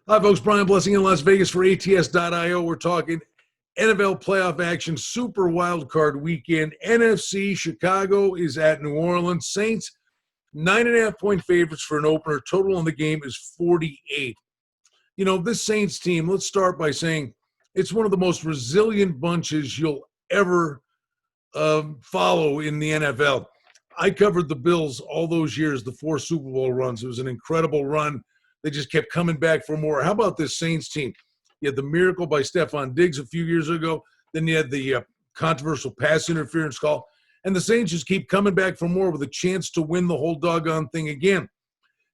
Hi, folks. Brian Blessing in Las Vegas for ATS.io. We're talking NFL playoff action, Super Wild Card Weekend. NFC, Chicago is at New Orleans. Saints, 9.5-point favorites for an opener. Total on the game is 48. You know, this Saints team, let's start by saying it's one of the most resilient bunches you'll ever follow in the NFL. I covered the Bills all those years, the 4 Super Bowl runs. It was an incredible run. They just kept coming back for more. How about this Saints team? You had the miracle by Stephon Diggs a few years ago. Then you had the controversial pass interference call. And the Saints just keep coming back for more with a chance to win the whole doggone thing again.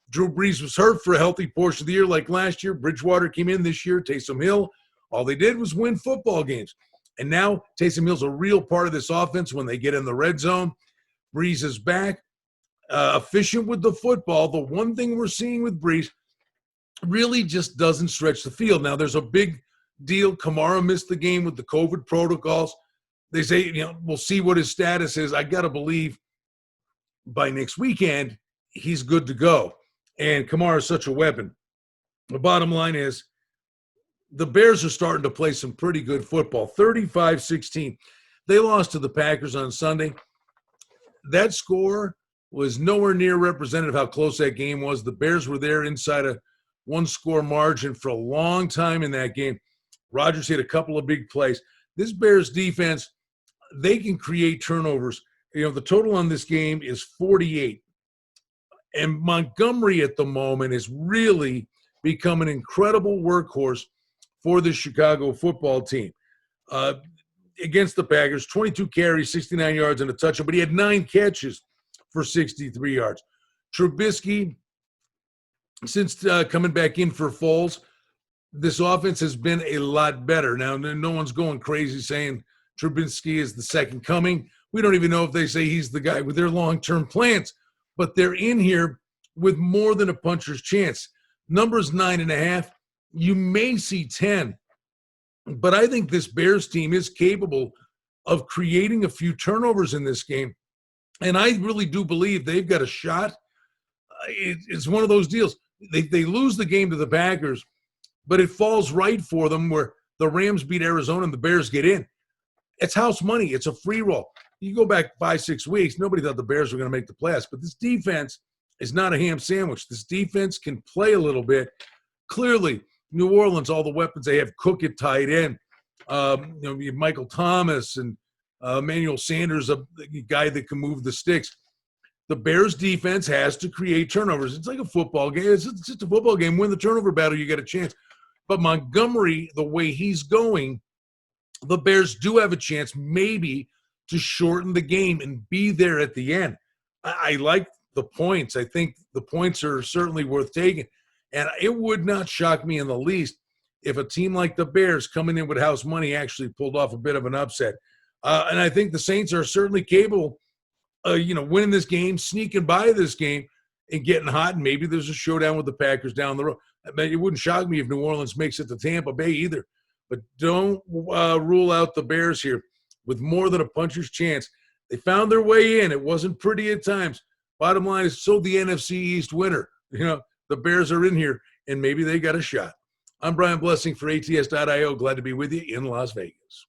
Drew Brees was hurt for a healthy portion of the year like last year. Bridgewater came in this year. Taysom Hill, all they did was win football games. And now Taysom Hill's a real part of this offense when they get in the red zone. Brees is back, efficient with the football. The one thing we're seeing with Brees really just doesn't stretch the field. Now, there's a big deal. Kamara missed the game with the COVID protocols. They say, we'll see what his status is. I got to believe by next weekend, he's good to go. And Kamara is such a weapon. The bottom line is the Bears are starting to play some pretty good football, 35-16. They lost to the Packers on Sunday. That score was nowhere near representative of how close that game was. The Bears were there inside a one-score margin for a long time in that game. Rodgers hit a couple of big plays. This Bears defense, they can create turnovers. The total on this game is 48. And Montgomery at the moment has really become an incredible workhorse for the Chicago football team. Against the Packers, 22 carries, 69 yards, and a touchdown, but he had 9 catches for 63 yards. Trubisky, since coming back in for Foles, this offense has been a lot better. Now, no one's going crazy saying Trubisky is the second coming. We don't even know if they say he's the guy with their long-term plans, but they're in here with more than a puncher's chance. Numbers 9.5. You may see 10, but I think this Bears team is capable of creating a few turnovers in this game, and I really do believe they've got a shot. It's one of those deals. They lose the game to the Packers, but it falls right for them where the Rams beat Arizona and the Bears get in. It's house money. It's a free roll. You go back 5-6 weeks, nobody thought the Bears were going to make the playoffs, but this defense is not a ham sandwich. This defense can play a little bit. Clearly, New Orleans, all the weapons they have, Cook at tight end. You have Michael Thomas and Emmanuel Sanders, a guy that can move the sticks. The Bears defense has to create turnovers. It's like a football game. It's just a football game. Win the turnover battle, you get a chance. But Montgomery, the way he's going, the Bears do have a chance maybe to shorten the game and be there at the end. I like the points. I think the points are certainly worth taking. And it would not shock me in the least if a team like the Bears coming in with house money actually pulled off a bit of an upset. And I think the Saints are certainly capable winning this game, sneaking by this game, and getting hot. And maybe there's a showdown with the Packers down the road. It wouldn't shock me if New Orleans makes it to Tampa Bay either. But don't rule out the Bears here with more than a puncher's chance. They found their way in. It wasn't pretty at times. Bottom line is, so the NFC East winner. The Bears are in here, and maybe they got a shot. I'm Brian Blessing for ATS.io. Glad to be with you in Las Vegas.